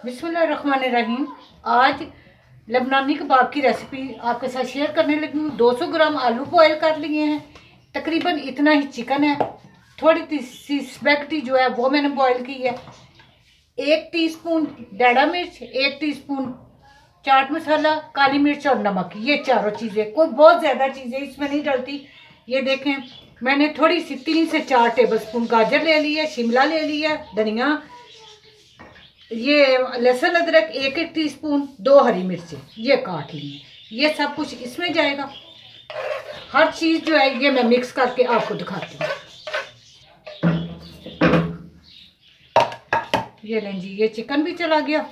बिस्मिल्लाहिर्रहमानिर्रहीम। आज लबनानी कबाब की रेसिपी आपके साथ शेयर करने लगी हूँ। 200 ग्राम आलू बॉयल कर लिए हैं, तकरीबन इतना ही चिकन है, थोड़ी सी स्पैगेटी जो है वो मैंने बॉयल की है, 1 टीस्पून डाढ़ा मिर्च, 1 टीस्पून चाट मसाला, काली मिर्च और नमक। ये चारों चीज़ें, कोई बहुत ज़्यादा चीज़ें इसमें नहीं डलती। ये देखें, मैंने थोड़ी सी 3 से 4 टेबल स्पून गाजर ले ली है, शिमला ले लिया, धनिया, ये लहसुन अदरक 1 टीस्पून, 2 हरी मिर्चें ये काट ली हैं। ये सब कुछ इसमें जाएगा। हर चीज़ जो है ये मैं मिक्स करके आपको दिखाती हूँ। ये लें जी, ये चिकन भी चला गया,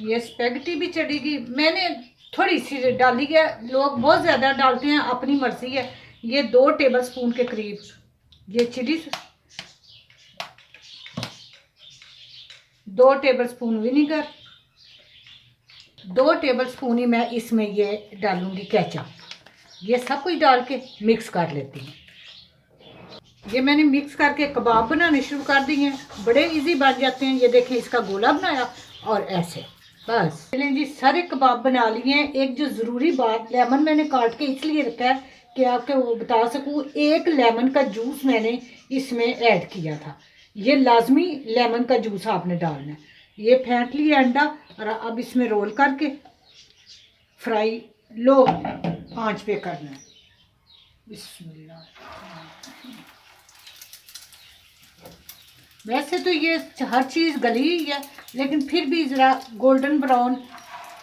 ये स्पैगेटी भी चढ़ेगी। मैंने थोड़ी सी डाली है, लोग बहुत ज़्यादा डालते हैं, अपनी मर्जी है। ये 2 टेबल स्पून के करीब ये chilli, 2 tablespoon vinegar, 2 tablespoon ही मैं इसमें ये डालूंगी केचप। ये सब कुछ डाल के मिक्स कर लेती हूँ। ये मैंने मिक्स करके कबाब बनाने शुरू कर दिए हैं, बड़े इजी बन जाते हैं। ये देखें, इसका गोला बनाया और ऐसे बस। चलें जी, सारे कबाब बना लिए हैं। एक जो ज़रूरी बात, लेमन मैंने काट के इसलिए रखा है कि आपको वो बता सकूँ। 1 लेमन का जूस मैंने इसमें ऐड किया था। ये लाजमी लेमन का जूस आपने डालना है। ये फेंट लिया अंडा और अब इसमें रोल करके फ्राई लो आंच पे करना है। बिस्मिल्लाह। वैसे तो ये हर चीज़ गली ही है, लेकिन फिर भी ज़रा गोल्डन ब्राउन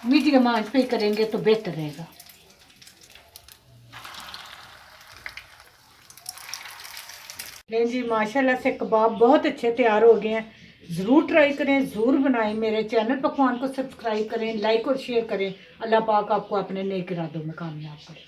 मीडियम आंच पे करेंगे तो बेहतर रहेगा। लें जी, माशाल्लाह से कबाब बहुत अच्छे तैयार हो गए हैं। ज़रूर ट्राई करें, ज़रूर बनाएं। मेरे चैनल पकवान को सब्सक्राइब करें, लाइक और शेयर करें। अल्लाह पाक आपको अपने नेक इरादों में कामयाब करें।